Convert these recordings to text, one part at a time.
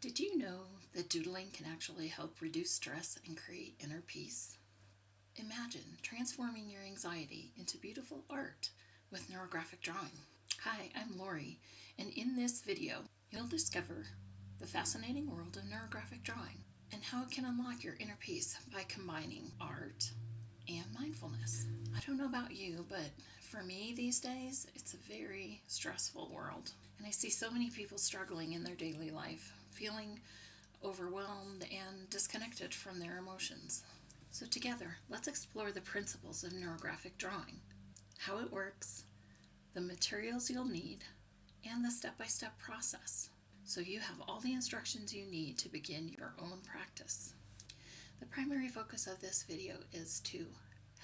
Did you know that doodling can actually help reduce stress and create inner peace? Imagine transforming your anxiety into beautiful art with neurographic drawing. Hi, I'm Lori, and in this video, you'll discover the fascinating world of neurographic drawing and how it can unlock your inner peace by combining art and mindfulness. I don't know about you, but for me these days, it's a very stressful world. And I see so many people struggling in their daily life, feeling overwhelmed and disconnected from their emotions. So together, let's explore the principles of neurographic drawing, how it works, the materials you'll need, and the step-by-step process, so you have all the instructions you need to begin your own practice. The primary focus of this video is to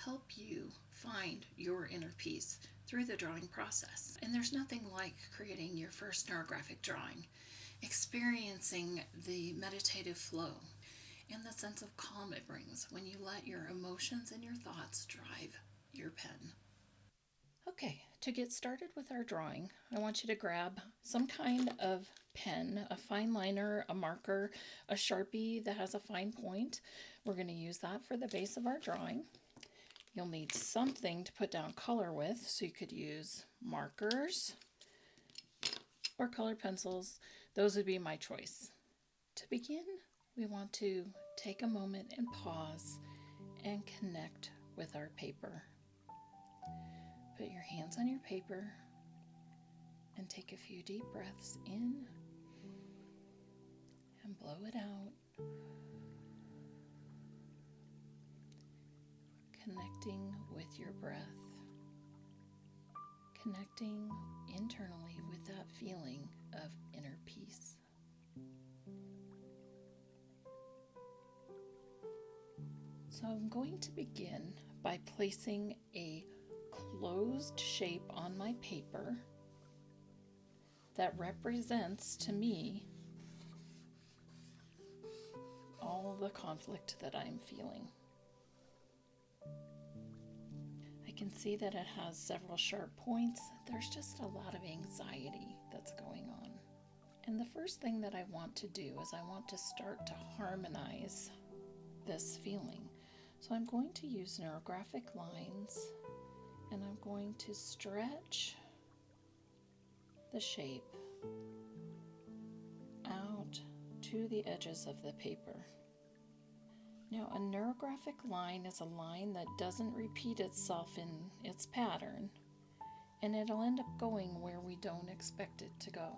help you find your inner peace through the drawing process. And there's nothing like creating your first neurographic drawing, experiencing the meditative flow, and the sense of calm it brings when you let your emotions and your thoughts drive your pen. Okay, to get started with our drawing, I want you to grab some kind of pen, a fine liner, a marker, a Sharpie that has a fine point. We're going to use that for the base of our drawing. You'll need something to put down color with, so you could use markers or colored pencils. Those would be my choice. To begin, we want to take a moment and pause and connect with our paper. Put your hands on your paper and take a few deep breaths in and blow it out. Connecting with your breath. Connecting internally with that feeling of inner peace. So I'm going to begin by placing a closed shape on my paper that represents to me all the conflict that I'm feeling. I can see that it has several sharp points. There's just a lot of anxiety that's going on. And the first thing that I want to do is I want to start to harmonize this feeling. So I'm going to use neurographic lines, and I'm going to stretch the shape out to the edges of the paper. Now, a neurographic line is a line that doesn't repeat itself in its pattern, and it'll end up going where we don't expect it to go.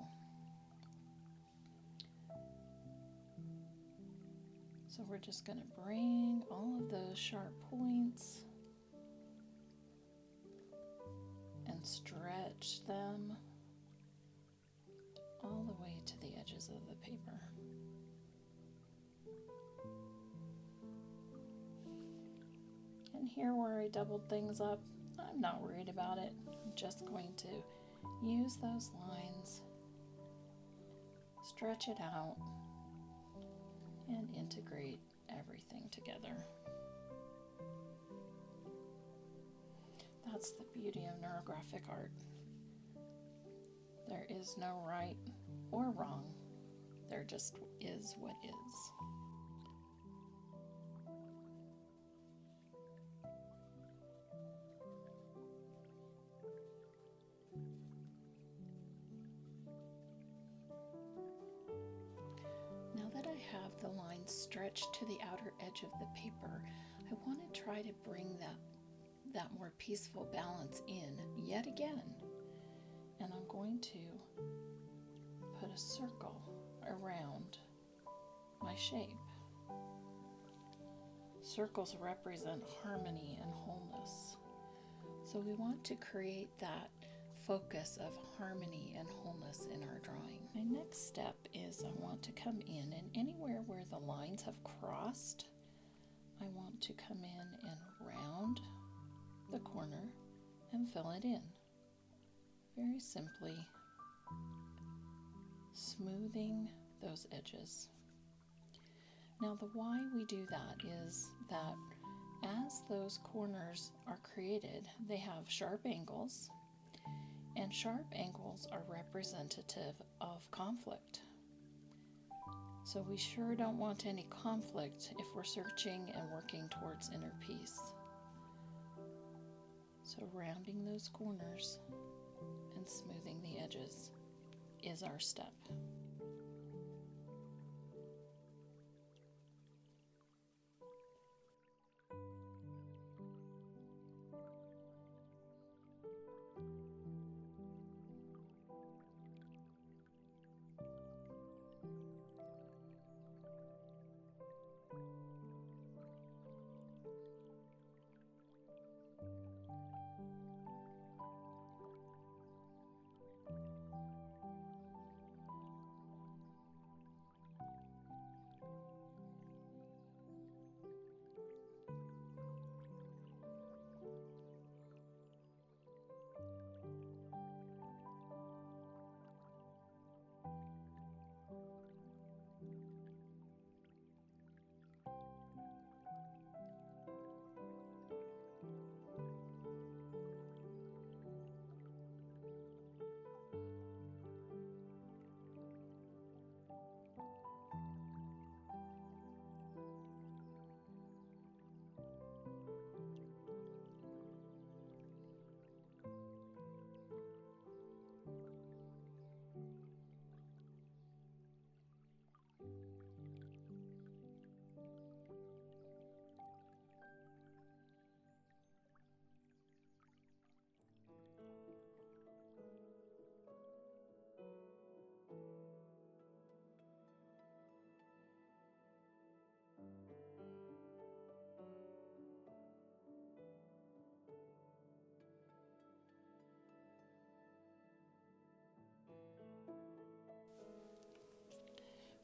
So we're just going to bring all of those sharp points and stretch them all the way to the edges of the paper. And here where I doubled things up, I'm not worried about it. I'm just going to use those lines, stretch it out, and integrate everything together. That's the beauty of neurographic art. There is no right or wrong. There just is what is. Now that I have the line stretched to the outer edge of the paper, I want to try to bring that more peaceful balance in yet again. And I'm going to put a circle around my shape. Circles represent harmony and wholeness. So we want to create that focus of harmony and wholeness in our drawing. My next step is I want to come in, and anywhere where the lines have crossed, I want to come in and round the corner and fill it in. Very simply smoothing those edges. Now the why we do that is that as those corners are created, they have sharp angles, and sharp angles are representative of conflict. So we sure don't want any conflict if we're searching and working towards inner peace. So rounding those corners and smoothing the edges is our step.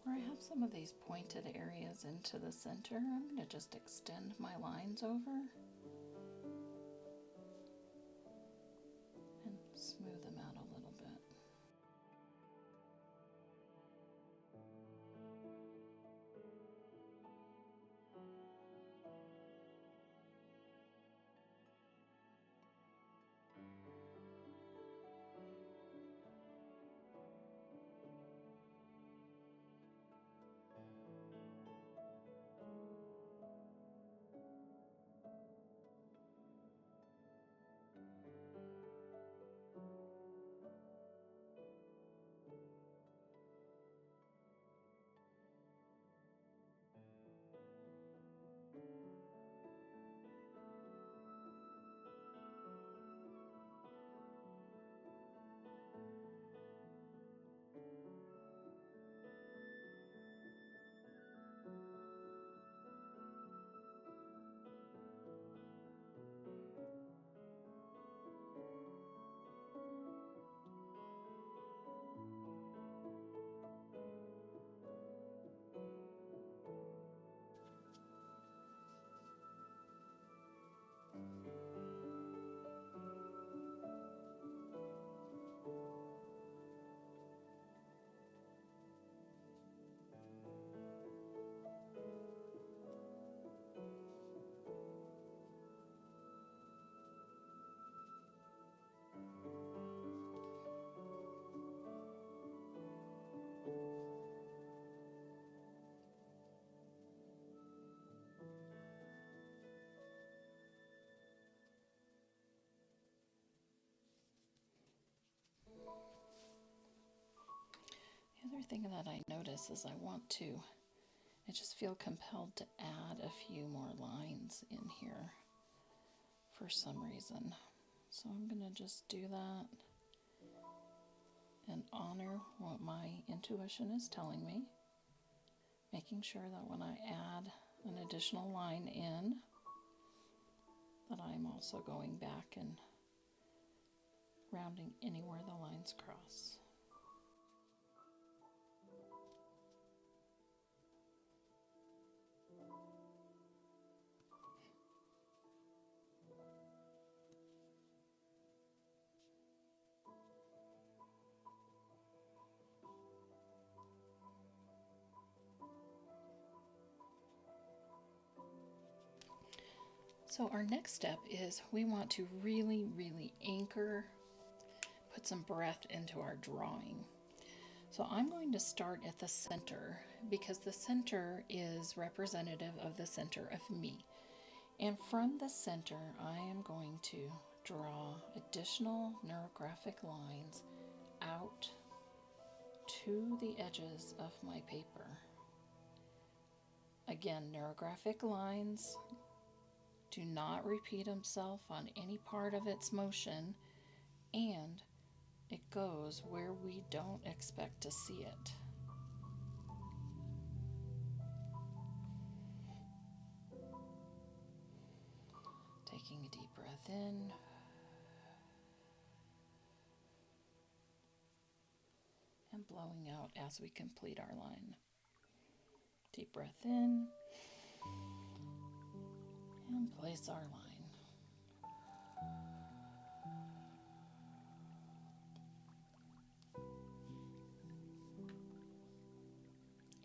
Where I have some of these pointed areas into the center, I'm going to just extend my lines over and smooth them out a little bit. The other thing that I notice is I just feel compelled to add a few more lines in here for some reason. So I'm going to just do that and honor what my intuition is telling me, making sure that when I add an additional line in, that I'm also going back and rounding anywhere the lines cross. So our next step is we want to really, really anchor, put some breath into our drawing. So I'm going to start at the center because the center is representative of the center of me. And from the center, I am going to draw additional neurographic lines out to the edges of my paper. Again, neurographic lines do not repeat themselves on any part of its motion, and it goes where we don't expect to see it. Taking a deep breath in. And blowing out as we complete our line. Deep breath in. And place our line.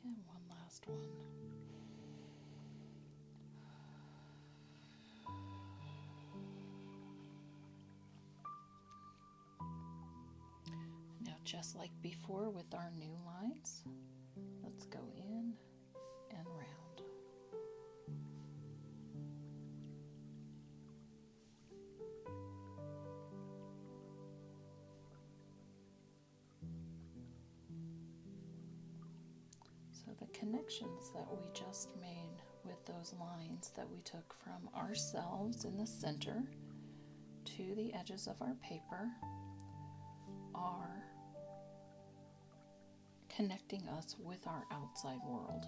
And one last one. Now, just like before with our new lines, let's go in and round. So the connections that we just made with those lines that we took from ourselves in the center to the edges of our paper are connecting us with our outside world.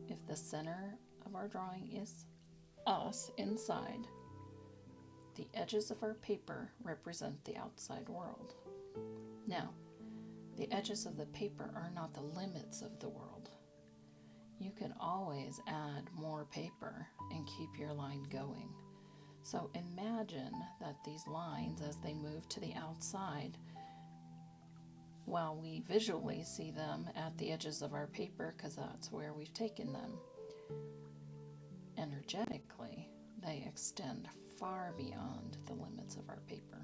If the center of our drawing is us inside, the edges of our paper represent the outside world. Now, the edges of the paper are not the limits of the world. You can always add more paper and keep your line going. So imagine that these lines, as they move to the outside, while we visually see them at the edges of our paper because that's where we've taken them, energetically, they extend far beyond the limits of our paper.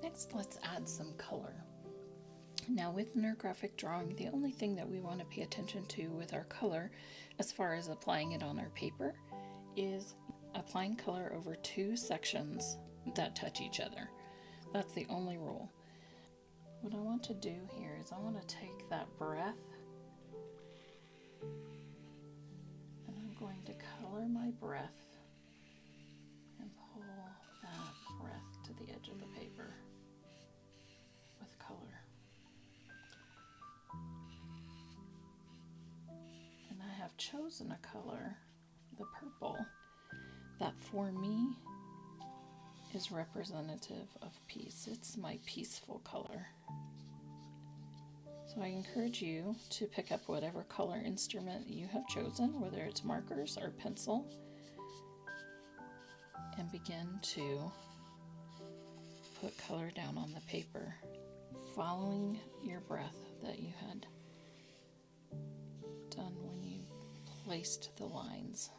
Next, let's add some color. Now, with neurographic drawing, the only thing that we want to pay attention to with our color, as far as applying it on our paper, is applying color over two sections that touch each other. That's the only rule. What I want to do here is I want to take that breath and I'm going to color my breath and pull that breath to the edge of the paper with color. And I have chosen a color, the purple, that for me is representative of peace. It's my peaceful color. So I encourage you to pick up whatever color instrument you have chosen, whether it's markers or pencil, and begin to put color down on the paper, following your breath that you had done when you placed the lines.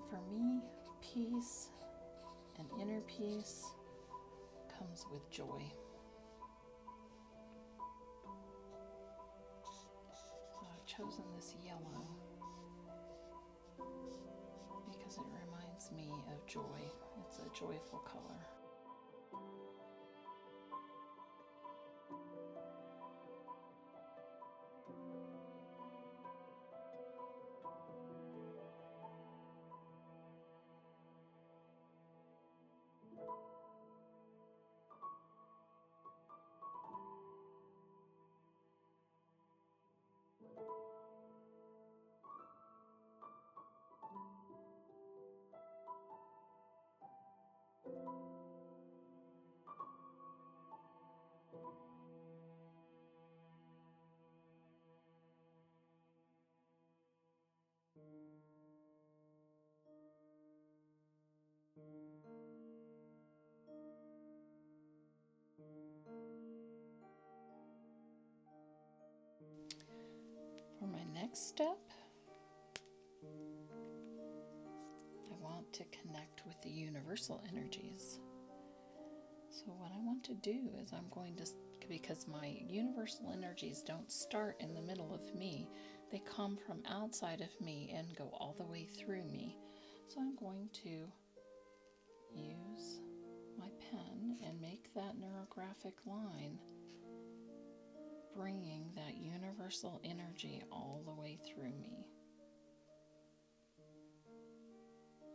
For me, peace and inner peace comes with joy. So I've chosen this yellow because it reminds me of joy. It's a joyful color. For my next step, I want to connect with the universal energies. So what I want to do is I'm going to, because my universal energies don't start in the middle of me, they come from outside of me and go all the way through me. So I'm going to use my pen and make that neurographic line, bringing that universal energy all the way through me.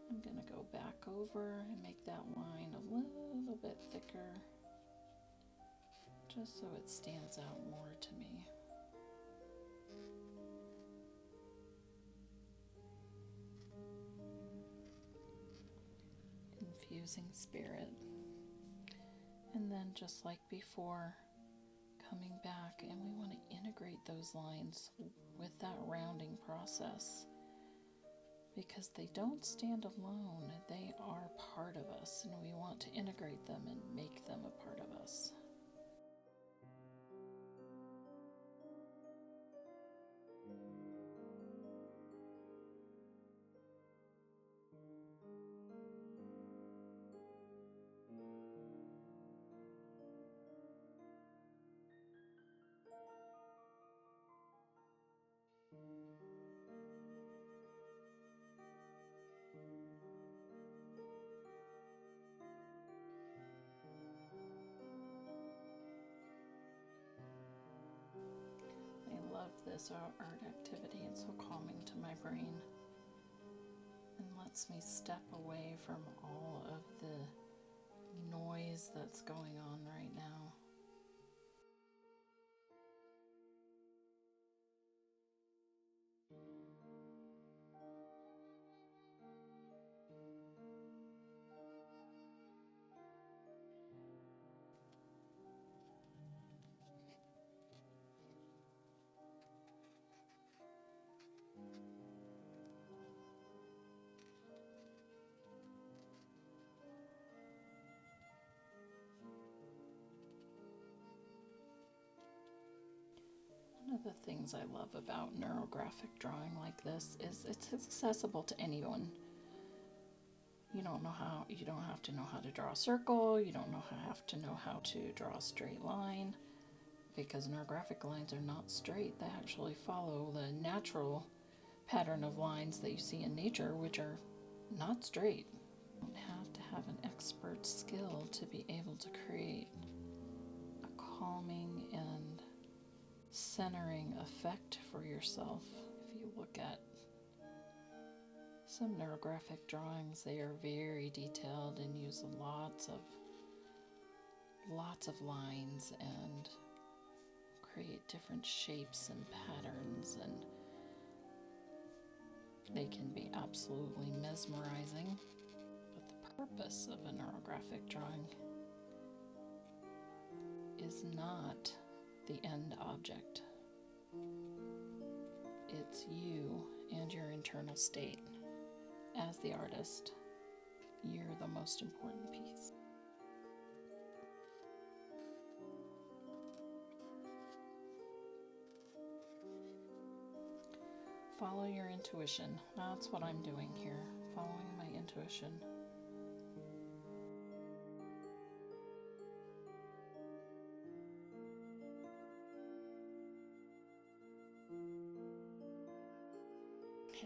I'm going to go back over and make that line a little bit thicker, just so it stands out more to me. Infusing spirit. And then just like before, coming back, and we want to integrate those lines with that rounding process, because they don't stand alone. They are part of us, and we want to integrate them and make them a part of us. I love this art activity. It's so calming to my brain and lets me step away from all of the noise that's going on right now. One of the things I love about neurographic drawing like this is it's accessible to anyone. You don't have to know how to draw a circle, you don't have to know how to draw a straight line, because neurographic lines are not straight. They actually follow the natural pattern of lines that you see in nature, which are not straight. You don't have to have an expert skill to be able to create a calming and centering effect for yourself. If you look at some neurographic drawings, they are very detailed and use lots of lines and create different shapes and patterns, and they can be absolutely mesmerizing. But the purpose of a neurographic drawing is not the end object. It's you and your internal state. As the artist, you're the most important piece. Follow your intuition. That's what I'm doing here, following my intuition.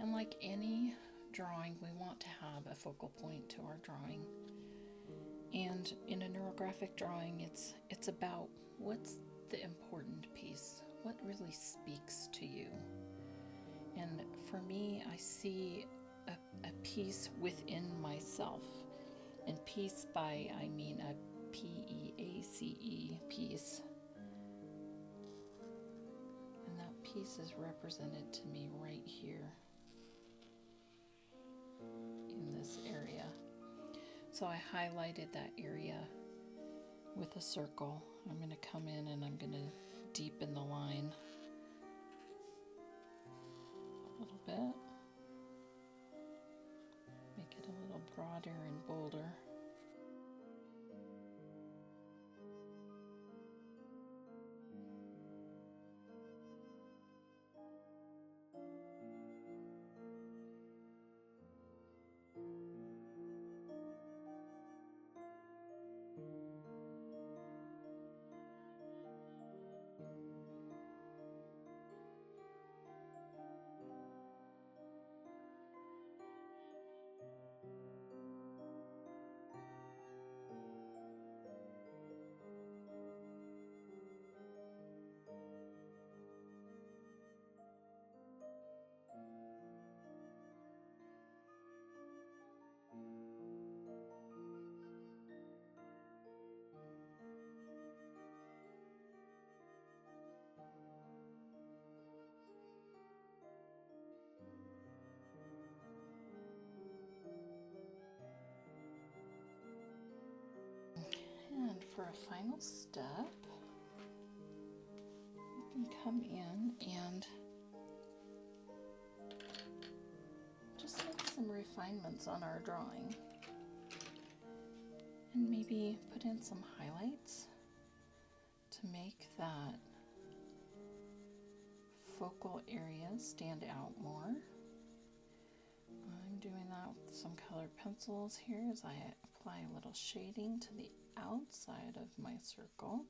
And like any drawing, we want to have a focal point to our drawing. And in a neurographic drawing, it's about what's the important piece, what really speaks to you. And for me, I see a piece within myself. And piece by, I mean a P-E-A-C-E, piece. And that piece is represented to me right here in this area. So I highlighted that area with a circle. I'm going to come in and I'm going to deepen the line a little bit, make it a little broader and bolder. And for a final step, you can come in and just make some refinements on our drawing. And maybe put in some highlights to make that focal area stand out more. I'm doing that with some colored pencils here as I apply a little shading to the outside of my circle.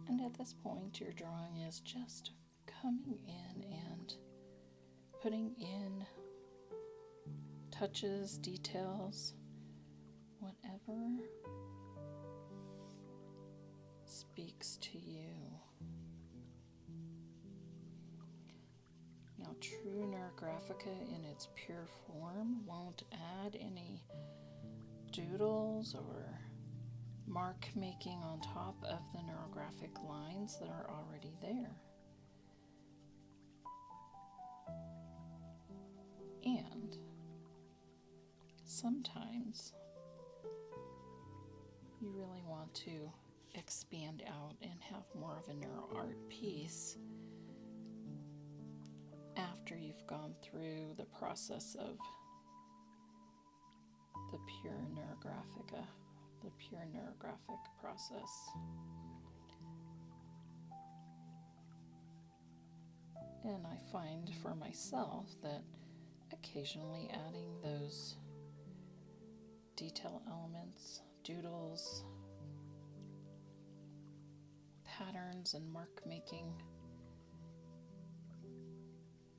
And at this point, your drawing is just coming in and putting in touches, details, whatever speaks to you. Now, true Neurographica in its pure form won't add any doodles or mark making on top of the neurographic lines that are already there. And sometimes you really want to expand out and have more of a neuro art piece after you've gone through the process of the pure Neurographica. The pure neurographic process. And I find for myself that occasionally adding those detail elements, doodles, patterns, and mark making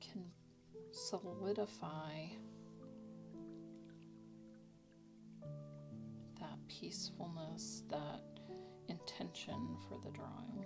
can solidify that peacefulness, that intention for the drawing.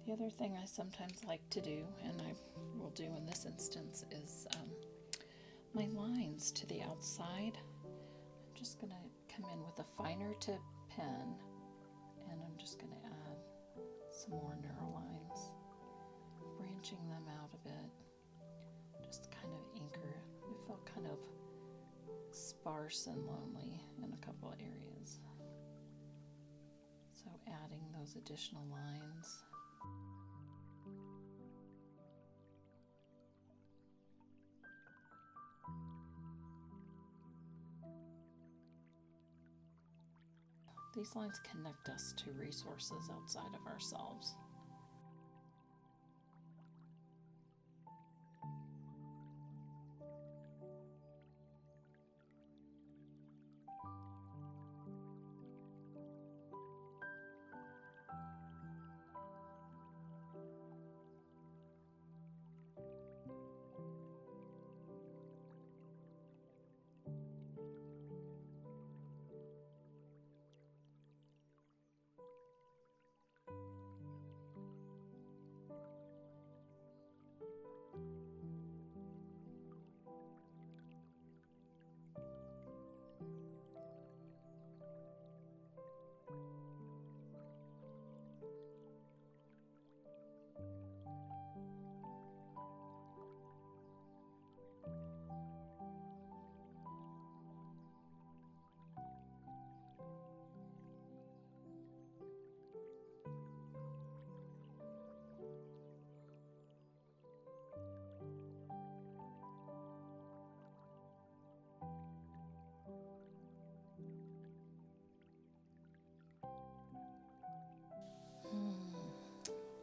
The other thing I sometimes like to do, and I will do in this instance, is my lines to the outside. I'm just going to come in with a finer tip pen, and I'm just going to add some more neurolines, branching them out a bit, just kind of anchor. It felt kind of sparse and lonely in a couple of areas. So adding those additional lines. These lines connect us to resources outside of ourselves.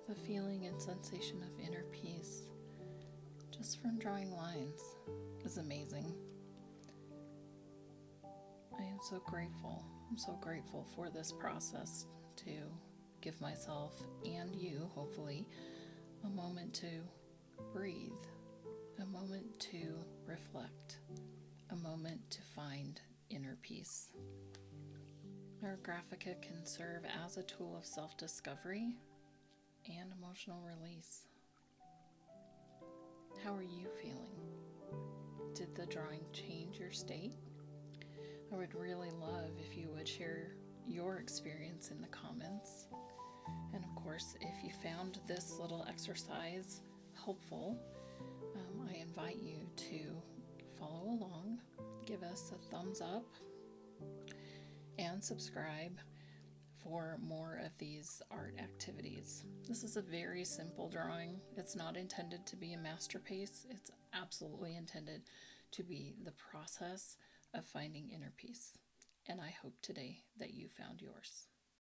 The feeling and sensation of inner peace just from drawing lines is amazing. I am so grateful. I'm so grateful for this process to give myself and you, hopefully, a moment to breathe, a moment to reflect, a moment to find inner peace. Neurographic can serve as a tool of self-discovery and emotional release. How are you feeling? Did the drawing change your state? I would really love if you would share your experience in the comments. And of course, if you found this little exercise helpful, I invite you to follow along, give us a thumbs up, and subscribe for more of these art activities. This is a very simple drawing. It's not intended to be a masterpiece. It's absolutely intended to be the process of finding inner peace. And I hope today that you found yours.